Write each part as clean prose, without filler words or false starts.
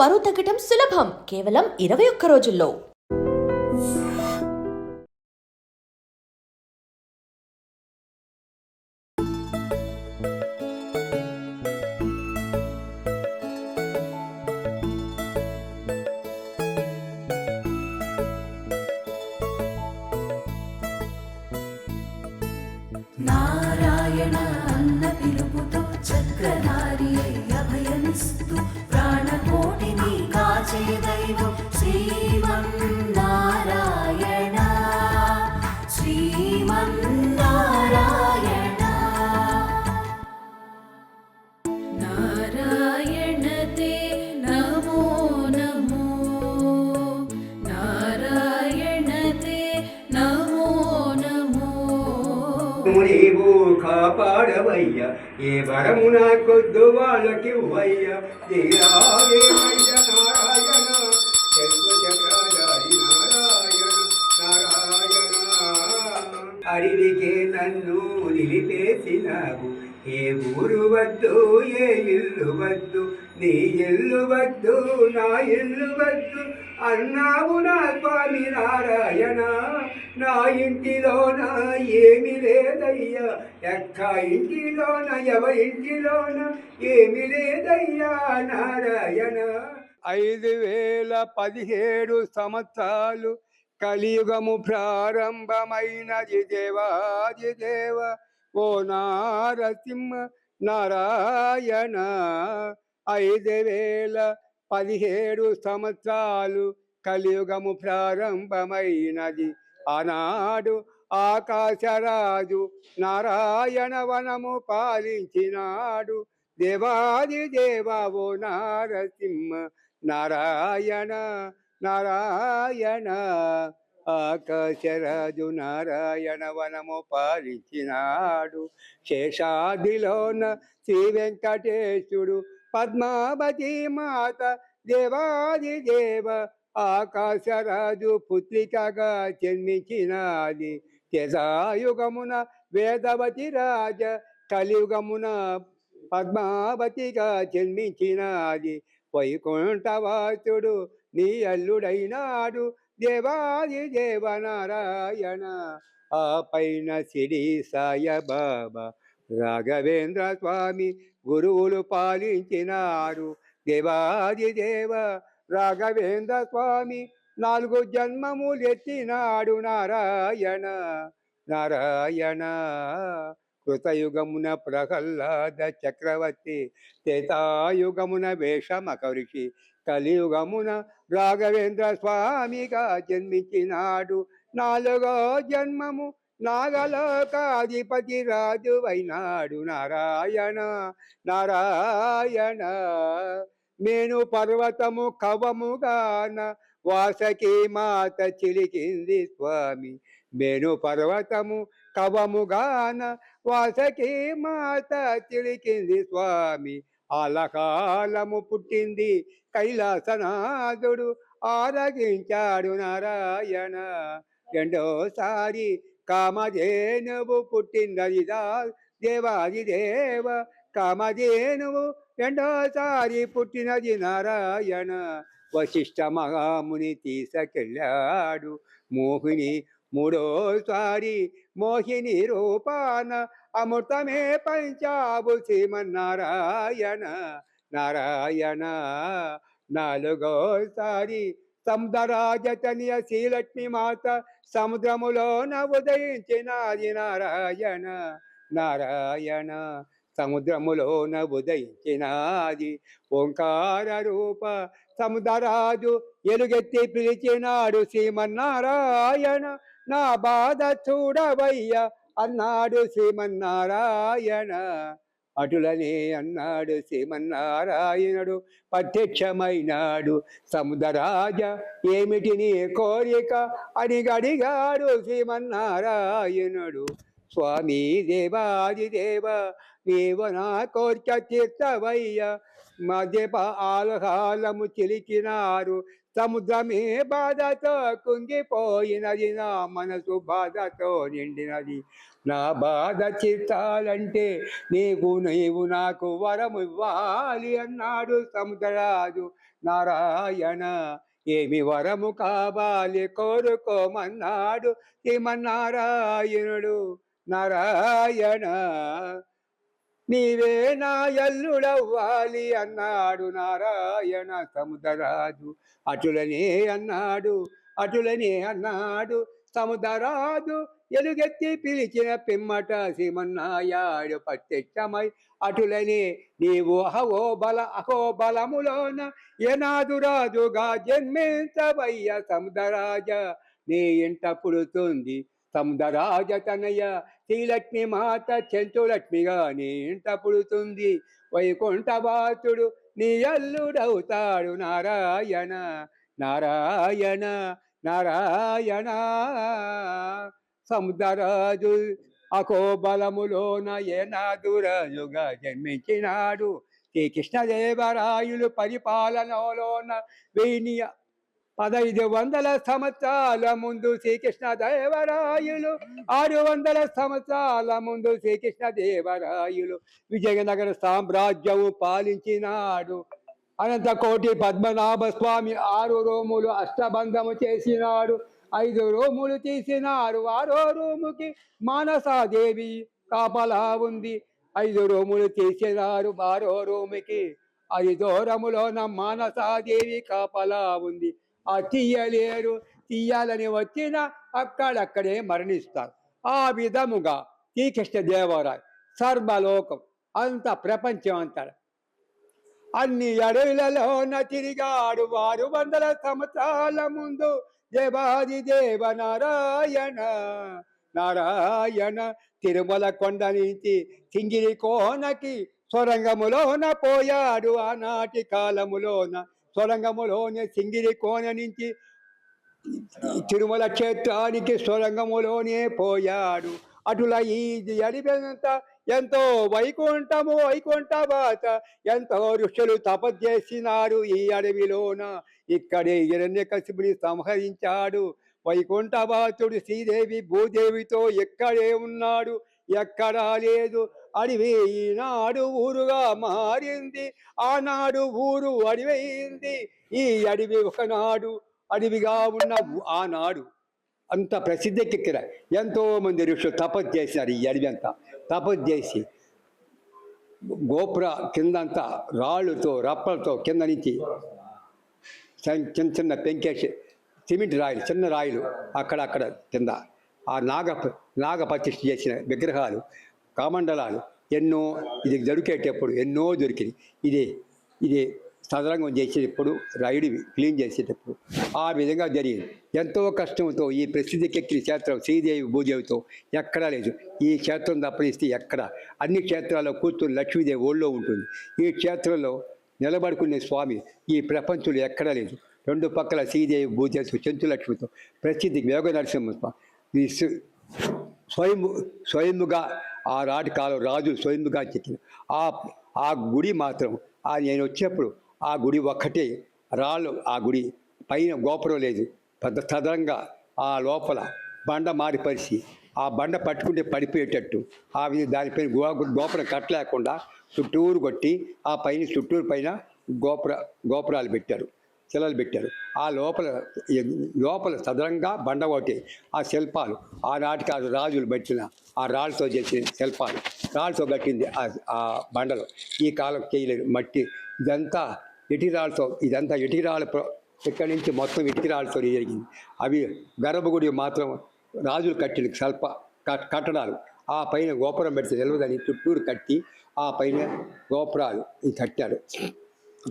బరువు తగ్గటం సులభం కేవలం 21 రోజుల్లో. నారాయణ అన్న పిలుపుతో చక్రధారి అభయమిస్తూ ప్రాణకోటిని కాచే దైవం శ్రీమన్నారాయణ శ్రీమన్నారాయణ నారాయణ తే నమో నమో నారాయణ తే నమో నమో నీవు కాపాడవయ్య ఏ వరము నాకొద్దు వాళ్ళకివ్వయ్య నారాయణ శంకు చక్రధారి నారాయణ నారాయణ అడివికే నన్ను నిలిపేసినావు ఏ ఊరు వద్దు ఏ ఇల్లు వద్దు నీ ఇల్లు వద్దు నా ఇల్లు వద్దు అన్నావు నా స్వామి నారాయణ నా ఇంటిలోన ఏమి లేదయ్యా ఎక్క ఇంటిలోన ఎవరింటిలోన ఏమి లేదయ్యా నారాయణ 5017 సంవత్సరాలు కలియుగము ప్రారంభమైనది దేవాది దేవ ఓ నారసింహ నారాయణ 5017 సంవత్సరాలు కలియుగము ప్రారంభమైనది ఆనాడు ఆకాశరాజు నారాయణ వనము పాలించినాడు దేవాది దేవో నారసింహ నారాయణ నారాయణ ఆకాశరాజు నారాయణ వనము పాలించినాడు శేషాదిలోన శ్రీ వెంకటేశుడు పద్మావతి మాత దేవాది దేవ ఆకాశరాజు పుత్రికగా జన్మించినది త్రేతాయుగమున వేదవతి రాజ కలియుగమున పద్మావతిగా జన్మించినది వైకుంఠవాసుడు నీ అల్లుడైనాడు దేవాది దేవ నారాయణ ఆ పైన సిడి సాయబాబా రాఘవేంద్ర స్వామి గురువులు పాలించినారు దేవాది దేవ రాఘవేంద్ర స్వామి 4 జన్మములెత్తినాడు నారాయణ నారాయణ కృతయుగమున ప్రహ్లాద చక్రవర్తి త్రేతాయుగమున వేషమకరిషి కలియుగమున రాఘవేంద్ర స్వామిగా జన్మించినాడు 4వ జన్మము నాగలోకాధిపతి రాజు అయినాడు నారాయణ నారాయణ మేను పర్వతము కవముగాన వాసకి మాత చిలికింది స్వామి మేను పర్వతము కవముగాన వాసకి మాత చిలికింది స్వామి ఆలకాలము పుట్టింది కైలాసనాథుడు ఆరగించాడు నారాయణ రెండోసారి కామధేనువు పుట్టిందది దేవాది దేవ కామధేనువు రెండోసారి పుట్టినది నారాయణ వశిష్ఠ మహాముని తీసుకెళ్ళాడు మోహిని మూడోసారి మోహిని రూపాన అమృతమే పంచాబు శ్రీమన్నారాయణ నారాయణ 4వసారి సముద్రరాజతనియ శ్రీలక్ష్మి మాత సముద్రములోన ఉదయించినది నారాయణ నారాయణ సముద్రములోన ఉదయించినది ఓంకార రూప సముద్రరాజు ఎలుగెత్తి పిలిచినాడు శ్రీమన్నారాయణ నా బాధ చూడవయ్య అన్నాడు శ్రీమన్నారాయణ అటులనే అన్నాడు శ్రీమన్నారాయణుడు ప్రత్యక్షమైనాడు సముద్రరాజ ఏమిటి నీ కోరిక అని అడిగాడు శ్రీమన్నారాయణుడు స్వామి దేవాది దేవ నీవు నా కోరిక తీర్చవయ్య మధ్యప ఆలహాలము చిలికినారు సముద్రమే బాధతో కుంగిపోయినది నా మనసు బాధతో నిండినది నా బాధ చిత్తాలంటే నీవు నాకు వరం ఇవ్వాలి అన్నాడు సముద్రరాజు నారాయణ ఏమి వరము కావాలి కోరుకోమన్నాడు శ్రీమన్నారాయణుడు. నారాయణ నీవే నా ఎల్లుడవ్వాలి అన్నాడు నారాయణ సముద్రరాజు. అటులనే అన్నాడు, అటులనే అన్నాడు సముద్రరాజు. ఎలుగెత్తి పిలిచిన పిమ్మట శ్రీమన్నాయాడు ప్రత్యక్షమై అటులనే నీవు అహోబలములోన ఏనాదురాజుగా జన్మించవయ్య సముద్రరాజ. నీ ఇంట పుడుతుంది సముద్రరాజ తనయ శ్రీలక్ష్మి మాత చెంచులక్ష్మిగా నీ ఇంట పుడుతుంది. వైకుంఠవాసుడు నీ అల్లుడవుతాడు నారాయణ. నారాయణ నారాయణ సముద్రరాజు అకోబలములోన ఏనాదురాజుగా జన్మించినాడు. శ్రీకృష్ణదేవరాయలు పరిపాలనలోన 1500 సంవత్సరాల ముందు శ్రీకృష్ణదేవరాయలు 600 సంవత్సరాల ముందు శ్రీకృష్ణదేవరాయలు విజయనగర సామ్రాజ్యము పాలించినాడు. అనంతకోటి పద్మనాభ స్వామి 6 రూములు అష్టబంధము చేసినాడు. 5 రూములు తీసినారు. 6వ రూముకి మానసాదేవి కాపలా ఉంది. 5 రూములు తీసినారు. 6వ రూముకి 5 దూరములోన మానసాదేవి కాపలా ఉంది. ఆ తీయలేరు, తీయాలని వచ్చిన అక్కడక్కడే మరణిస్తారు. ఆ విధముగా శ్రీకృష్ణదేవరాయ సర్వలోకం అంత ప్రపంచం అంతా అన్ని అడవులలోన తిరిగాడు 600 సంవత్సరాల ముందు దేవాది దేవ నారాయణ. నారాయణ తిరుమల కొండ నుంచి సింగిరి కోనకి సొరంగములోన పోయాడు. ఆనాటి కాలములోన సొరంగములోనే సింగిరి కోన నుంచి తిరుమల క్షేత్రానికి సొరంగములోనే పోయాడు. అటుల ఈ అడివినంత ఎంతో వైకుంఠము వైకుంఠవాత ఎంతో ఋషులు తపస్సేసినారు ఈ అడవిలోన. ఇక్కడే హిరణ్యకశిపుని సంహరించాడు. వైకుంఠవాసుడు శ్రీదేవి భూదేవితో ఎక్కడే ఉన్నాడు, ఎక్కడా లేదు. అడవి ఈనాడు ఊరుగా మారింది, ఆనాడు ఊరు అడవైంది. ఈ అడవి ఒకనాడు అడవిగా ఉన్న ఆనాడు అంత ప్రసిద్ధికెక్కిన ఎంతో మంది ఋషులు తపస్సు చేసినారు. ఈ అడవి అంతా తపస్సు చేసి గోపుర కిందంతా రాళ్ళుతో రప్పలతో కింద నుంచి చిన్న చిన్న పెంకేసి సిమెంట్ రాయిలు, చిన్న రాయిలు అక్కడక్కడ కింద ఆ నాగప్రతిష్ఠ చేసిన విగ్రహాలు, కామండలాలు ఎన్నో ఇది దొరికేటప్పుడు ఎన్నో దొరికినాయి. ఇది సదరంగం చేసేటప్పుడు రైడు క్లీన్ చేసేటప్పుడు ఆ విధంగా జరిగింది. ఎంతో కష్టంతో ఈ ప్రసిద్ధికెక్కిన క్షేత్రం శ్రీదేవి భూదేవితో ఎక్కడా లేదు. ఈ క్షేత్రం తప్పనిస్తే ఎక్కడ అన్ని క్షేత్రాల్లో కూర్చుని లక్ష్మీదేవి ఒళ్ళో ఉంటుంది. ఈ క్షేత్రంలో నిలబడుకునే స్వామి ఈ ప్రపంచంలో ఎక్కడా లేదు. 2 పక్కల శ్రీదేవి భూదేవి చెంచులక్ష్మితో ప్రసిద్ధి యోగ నరసింహస్వామి స్వయంగా ఆ రాటి కాలం రాజు స్వయంగా చెక్కిన ఆ గుడి మాత్రం నేను వచ్చేప్పుడు ఆ గుడి ఒక్కటే రాళ్ళు, ఆ గుడి పైన గోపురం లేదు. పెద్ద సదరంగా ఆ లోపల బండ మారిపరిచి ఆ బండ పట్టుకుంటే పడిపోయేటట్టు ఆ విధంగా దానిపైన గోపురం కట్టలేకుండా చుట్టూరు కొట్టి ఆ పైన చుట్టూరు పైన గోపురాలు పెట్టారు, శిలలు పెట్టారు. ఆ లోపల సదరంగా బండ ఒకటి. ఆ శిల్పాలు ఆనాటికి రాజులు పెట్టిన ఆ రాళ్ళతో చేసిన శిల్పాలు, రాళ్ళతో కట్టింది ఆ బండలో. ఈ కాలం చేయలేదు మట్టి. ఇదంతా ఇటురాళ్ళతో, ఇదంతా ఇటురాళ్ళ ఇక్కడి నుంచి మొత్తం ఇటురాళ్ళతో జరిగింది. అవి గర్భగుడి మాత్రం రాజులు కట్టిన కట్టడాలు. ఆ పైన గోపురం పెడితే నిలవదని చుట్టూరు కట్టి ఆ పైన గోపురాలు కట్టారు.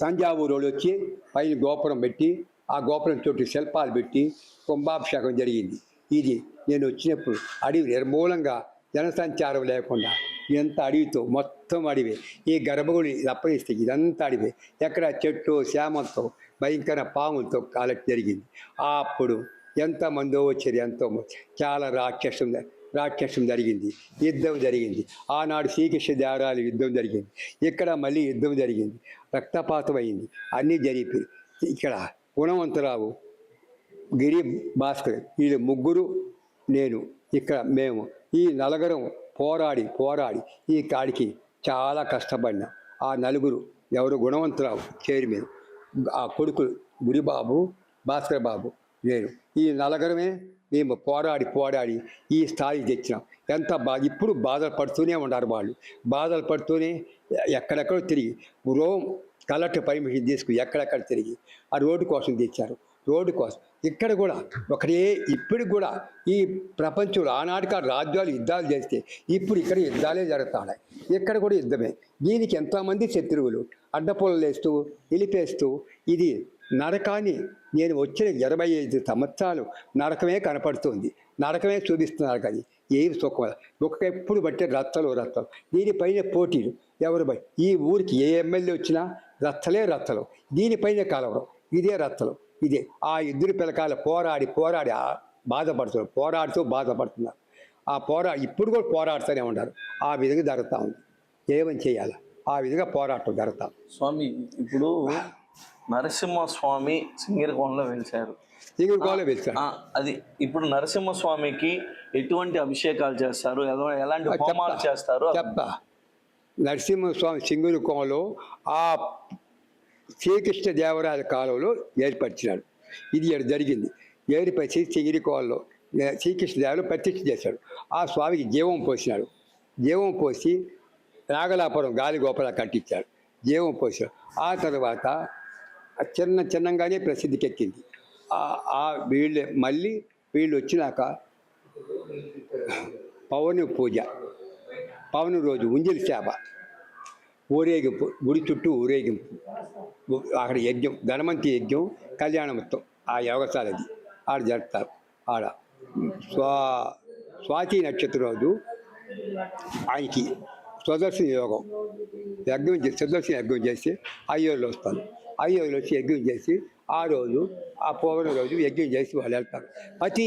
తంజావూరు వాళ్ళు వచ్చి పైన గోపురం పెట్టి ఆ గోపురం చుట్టూ శిల్పాలు పెట్టి కుంభాభిషేకం జరిగింది. ఇది నేను వచ్చినప్పుడు అడవి నిర్మూలంగా జనసంచారం లేకుండా ఎంత అడవితో మొత్తం అడివే. ఈ గర్భగుడి తప్పనిస్తే ఇదంతా అడివే. ఎక్కడ చెట్టు శ్యామంతో భయంకర పాములతో కాలట్ జరిగింది. అప్పుడు ఎంతమందో వచ్చారు, ఎంతోమంది. చాలా రాక్షసం జరిగింది, యుద్ధం జరిగింది. ఆనాడు శ్రీకృష్ణదేవరాయల యుద్ధం జరిగింది. ఇక్కడ మళ్ళీ యుద్ధం జరిగింది, రక్తపాతం అయింది, అన్నీ జరిగిపోయి. ఇక్కడ గుణవంతరావు, గిరి భాస్కర్, వీళ్ళు ముగ్గురు, నేను, ఇక్కడ మేము ఈ నలుగురం పోరాడి ఈ కాడికి చాలా కష్టపడినా. ఆ నలుగురు ఎవరు? గుణవంతరావు చైర్మన్, ఆ కొడుకులు గుడిబాబు, భాస్కర్ బాబు, నేను ఈ నలుగురమే మేము పోరాడి ఈ స్థాయికి తెచ్చినాం. ఎంత బాధ, ఇప్పుడు బాధలు పడుతూనే ఉన్నారు వాళ్ళు. బాధలు పడుతూనే ఎక్కడెక్కడో తిరిగి రోమ్ కలెక్టర్ పర్మిషన్ తీసుకుని ఎక్కడెక్కడ తిరిగి ఆ రోడ్డు కోసం తెచ్చారు. రోడ్డు కోసం ఇక్కడ కూడా ఒకటే, ఇప్పటికి కూడా ఈ ప్రపంచంలో ఆనాటికి రాజ్యాలు యుద్ధాలు చేస్తే ఇప్పుడు ఇక్కడ యుద్ధాలే జరుగుతున్నాయి. ఇక్కడ కూడా యుద్ధమే. దీనికి ఎంతోమంది శత్రువులు అడ్డపొలలు వేస్తూ నిలిపేస్తూ ఇది నరకాన్ని, నేను వచ్చిన 25 సంవత్సరాలు నరకమే కనపడుతుంది, నరకమే చూపిస్తున్నారు. కానీ ఏం సుఖం, ఎప్పుడు బట్టే రత్తలు. దీనిపైన పోటీలు ఎవరు ఈ ఊరికి ఏ ఎమ్మెల్యే వచ్చినా రత్తలు. దీనిపైన కలవరం, ఇదే రత్తలు. ఇదే ఆ ఇద్దరు పిల్లకాయల పోరాడి బాధపడుతున్నారు. ఇప్పుడు కూడా పోరాడుతూనే ఉన్నారు. ఆ విధంగా జరుగుతూ ఉంది. ఏమని చేయాలి, ఆ విధంగా పోరాటం జరుగుతాం. స్వామి, ఇప్పుడు నరసింహస్వామి సింగరకోణలో వెలిశారు. అది ఇప్పుడు నరసింహస్వామికి ఎటువంటి అభిషేకాలు చేస్తారు, ఎలాంటి హోమాలు చేస్తారు చెప్తా. నరసింహస్వామి సింగరకోణలో ఆ శ్రీకృష్ణదేవరాయల కాలంలో ఏర్పరిచినాడు. ఇది జరిగింది. ఏర్పరిచి సింగరకోణలో శ్రీకృష్ణదేవరాయలు ప్రతిష్ఠ చేశాడు. ఆ స్వామికి జీవం పోసినాడు. జీవం పోసి నాగలాపురం గాలి గోపుర కట్టించాడు. జీవం పోసాడు. ఆ తర్వాత చిన్నగానే ప్రసిద్ధికి ఎక్కింది. వీళ్ళు వచ్చినాక పౌర్ణమి రోజు ఉంజలి సేవ, ఊరేగింపు, గుడి చుట్టూ ఊరేగింపు, అక్కడ యజ్ఞం, ధనవంతి యజ్ఞం, కళ్యాణం మొత్తం ఆ యోగశాలది ఆడ జరుపుతారు. ఆడ స్వాతి నక్షత్రం రోజు ఆయనకి సుదర్శన యజ్ఞం చేసి అయ్యోళ్ళు వస్తారు. అయ్యోళ్ళు వచ్చి యజ్ఞం చేసి ఆ రోజు ఆ పౌర్ణమి రోజు యజ్ఞం చేసి వాళ్ళు వెళ్తారు. ప్రతి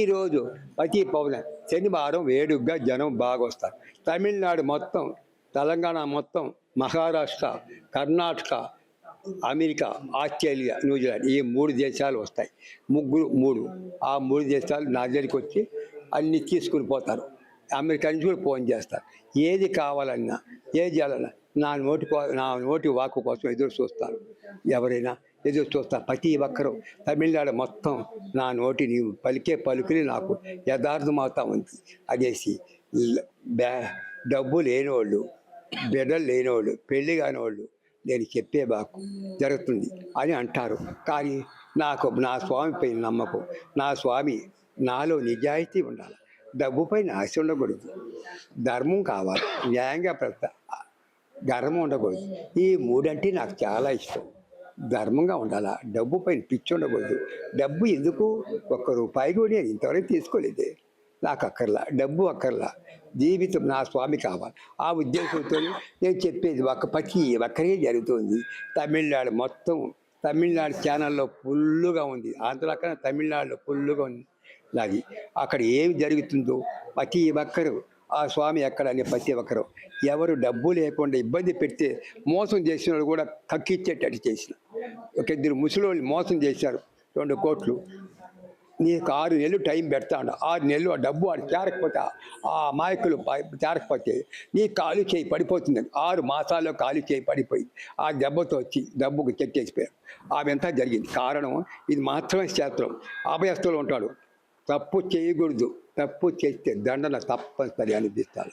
పౌర్ణమి శనివారం వేడుగ్గా జనం బాగా వస్తారు. తమిళనాడు మొత్తం, తెలంగాణ మొత్తం, Maharashtra, Karnataka, America, Australia, New Zealand, ఈ 3 దేశాలు వస్తాయి. ఆ 3 దేశాలు నా దగ్గరికి వచ్చి అన్నీ తీసుకుని పోతారు. అమెరికా నుంచి కూడా ఫోన్ చేస్తారు. ఏది కావాలన్నా, ఏది చేయాలన్నా నా నోటి వాక్కు కోసం ఎదురు చూస్తారు. ఎవరైనా ఎదురు చూస్తారు. ప్రతి ఒక్కరూ తమిళనాడు మొత్తం నా నోటి నీవు పలికే పలుకుని నాకు యథార్థమవుతా ఉంది అనేసి, డబ్బు లేనివాళ్ళు, బిడ్డలు లేనివాళ్ళు, పెళ్లి కానివాళ్ళు నేను చెప్పే బాకు జరుగుతుంది అని అంటారు. కానీ నాకు నా స్వామిపై నమ్మకం, నా స్వామి నాలో నిజాయితీ ఉండాలి. డబ్బుపై ఆశ ఉండకూడదు, ధర్మం కావాలి, న్యాయంగా గర్వం ఉండకూడదు. ఈ 3 అంటే నాకు చాలా ఇష్టం. ధర్మంగా ఉండాలా, డబ్బుపై పిచ్చి ఉండకూడదు. డబ్బు ఎందుకు, ₹1 కూడా నేను ఇంతవరకు తీసుకోలేదే. నాకు అక్కర్లా, డబ్బు అక్కర్లా, జీవితం నా స్వామి కావాలి. ఆ ఉద్దేశంతో నేను చెప్పేది ప్రతి ఒక్కరే జరుగుతుంది. తమిళనాడు ఛానల్లో ఫుల్లుగా ఉంది. ఆంధ్ర కన్నా తమిళనాడులో ఫుల్లుగా ఉంది. అది అక్కడ ఏమి జరుగుతుందో ప్రతి ఒక్కరు ఆ స్వామి ఎక్కడని ప్రతి ఒక్కరు ఎవరు డబ్బు లేకుండా ఇబ్బంది పెడితే మోసం చేసిన వాళ్ళు కూడా కక్కిచ్చేటట్టు చేసిన. 2 ముసలోళ్ళు మోసం చేశారు. 2 కోట్లు. నీకు 6 నెలలు టైం పెడతాడు. 6 నెలలు ఆ డబ్బు వాడు చేరకపోతే, ఆ అమాయకులు చేరకపోతే నీ కాలు చేయి పడిపోతుంది. 6 మాసాల్లో కాలు చేయి పడిపోయి ఆ దెబ్బతో వచ్చి డబ్బుకు చెట్టేసిపోయారు. ఆమె ఎంత జరిగింది. కారణం ఇది మాత్రమే శాస్త్రం. అభయస్తులు ఉంటాడు. తప్పు చేయకూడదు, తప్పు చేస్తే దండన తప్పనిసరి అనిపిస్తాను.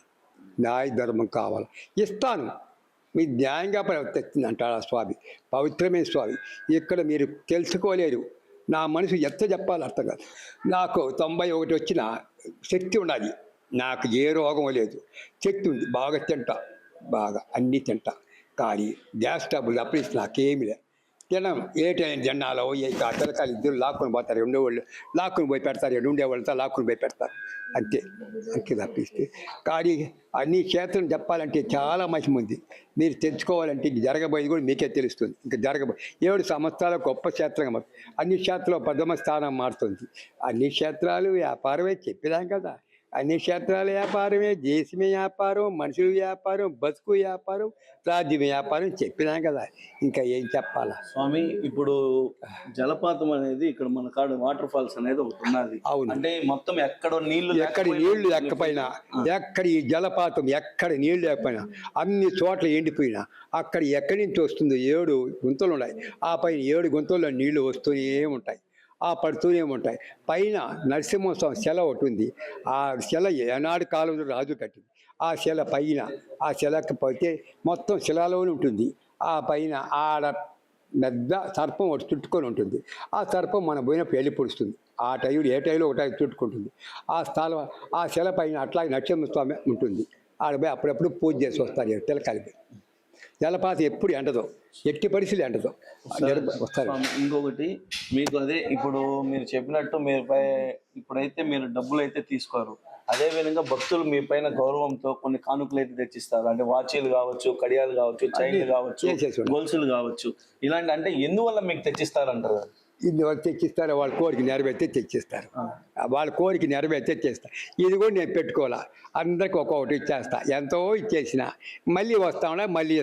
న్యాయ ధర్మం కావాలి, ఇస్తాను, మీ న్యాయంగా ప్రవర్తిస్తుంది అంటాడు ఆ స్వామి. పవిత్రమైన స్వామి. ఇక్కడ మీరు తెలుసుకోలేరు. నా మనసు ఎంత చెప్పాలి అర్థం కాదు. నాకు 91 వచ్చిన శక్తి ఉండాలి. నాకు ఏ రోగం లేదు, శక్తి ఉంది. బాగా తింటా, బాగా అన్నీ తింటా. కానీ గ్యాస్ ట్రబుల్ అప్పుడు నాకేమీ లేదు. తినం ఏ టైం జెండాలో పిల్లకాయలు ఇద్దరు లాక్కుని పోతారు. ఉండేవాళ్ళు లాక్కుని పోయి పెడతారు. ఉండేవాళ్ళతో లాక్కుని పోయి పెడతారు. అంతే తప్పిస్తే. కానీ అన్ని క్షేత్రం చెప్పాలంటే చాలా మహిమ ఉంది. మీరు తెచ్చుకోవాలంటే ఇంక జరగబోయేది కూడా మీకే తెలుస్తుంది. ఇంకా 7 సంవత్సరాల గొప్ప క్షేత్రంగా మారుతుంది. అన్ని క్షేత్రాలు 10వ స్థానం మారుతుంది. అన్ని క్షేత్రాలు వ్యాపారమే చెప్పినాం కదా. అన్ని క్షేత్రాల వ్యాపారమే, దేశమే వ్యాపారం, మనుషుల వ్యాపారం, బతుకు వ్యాపారం, రాజ్యం వ్యాపారం చెప్పినా కదా, ఇంకా ఏం చెప్పాలా. స్వామి ఇప్పుడు జలపాతం అనేది ఇక్కడ మన కాడ వాటర్ ఫాల్స్ అనేది ఒకటి ఉన్నది. అవును. అంటే మొత్తం ఎక్కడో ఎక్కడి నీళ్లు లేకపోయినా, ఎక్కడి ఈ జలపాతం ఎక్కడ నీళ్లు లేకపోయినా, అన్ని చోట్ల ఎండిపోయినా, అక్కడ ఎక్కడి నుంచి వస్తుందో 7 గుంతలు ఉన్నాయి. ఆ పైన 7 గుంతల్లో నీళ్లు వస్తూనే ఉంటాయి, ఆ పడుతూనే ఉంటాయి. పైన నరసింహస్వామి శిల ఒకటి ఉంది. ఆ శిల ఏనాడు కాలంలో రాజు కట్టింది. ఆ శిల పైన, ఆ శిలకి పోతే మొత్తం శిలలోనే ఉంటుంది. ఆ పైన ఆడ పెద్ద సర్పం ఒకటి చుట్టుకొని ఉంటుంది. ఆ సర్పం మన పోయినప్పుడు వెళ్ళి పొడుస్తుంది. ఆ టైంలో ఏ టైంలో ఒకటి చుట్టుకుంటుంది. ఆ స్థలం, ఆ శిల పైన అట్లాగే నరసింహస్వామి ఉంటుంది. ఆడపోయి అప్పుడప్పుడు పూజ చేసి వస్తారు పిల్లకాయలకి. జలపాతం ఎప్పుడు ఎండదు, ఎట్టి పరిస్థితులు ఎండదు, వస్తారు. ఇంకొకటి మీకు అదే ఇప్పుడు మీరు చెప్పినట్టు మీరుపై ఇప్పుడైతే మీరు డబ్బులు అయితే తీసుకోరు, అదే విధంగా భక్తులు మీ పైన గౌరవంతో కొన్ని కానుకలు అయితే తెచ్చిస్తారు. అంటే వాచీలు కావచ్చు, కడియాలు కావచ్చు, చైన్లు కావచ్చు, గొలుసులు కావచ్చు, ఇలాంటి అంటే ఎందువల్ల మీకు తెచ్చిస్తారంటారు? ఇన్ని వాళ్ళు తెచ్చిస్తారు, వాళ్ళ కోరిక నెరవేర్తే తెచ్చిస్తారు. వాళ్ళ కోరిక నెరవేర్తే తెస్తారు. ఇది కూడా నేను పెట్టుకోవాలా, అందరికి ఒక్కొక్కటి ఇచ్చేస్తా. ఎంతో ఇచ్చేసిన మళ్ళీ వస్తాంలా, మళ్ళీ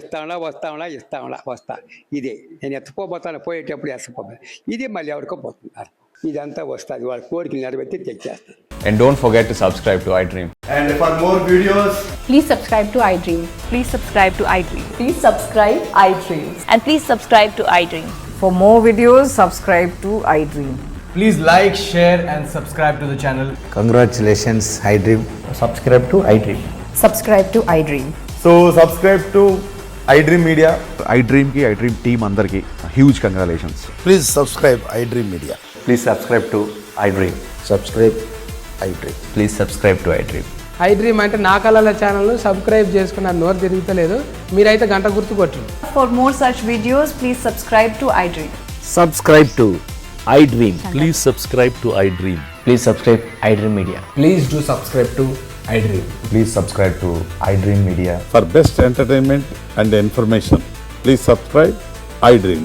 వస్తా. ఇదే నేను ఎత్తపోతాను, పోయేటప్పుడు ఎత్తపోతాను. ఇది మళ్ళీ ఎవరికో పోతున్నారు. ఇదంతా వస్తుంది, వాళ్ళ కోరిక నెరవేర్తే తెచ్చేస్తారు. And don't forget to subscribe to iDream. And for more videos, Please subscribe to iDream. Please subscribe to iDream. Please subscribe iDream. And please subscribe to iDream. For more videos, subscribe to iDream. please like, share and subscribe to the channel. Congratulations, iDream. Subscribe to iDream. Subscribe to iDream. So subscribe to iDream Media. iDream ki iDream team andarki huge congratulations. Please subscribe iDream Media. Please subscribe to iDream. Subscribe iDream. Please subscribe to iDream. iDream అంటే నా కళల ఛానల్ను subscribe చేసుకున్న నోరు తిరుగుతలేదు, మీరైతే గంట గుర్తు కొట్టండి. For more such videos, please subscribe to iDream. Subscribe to iDream. Please subscribe to iDream. Please subscribe iDream Media. Please do subscribe to iDream. Please subscribe to iDream Media. For best entertainment and information, please subscribe iDream.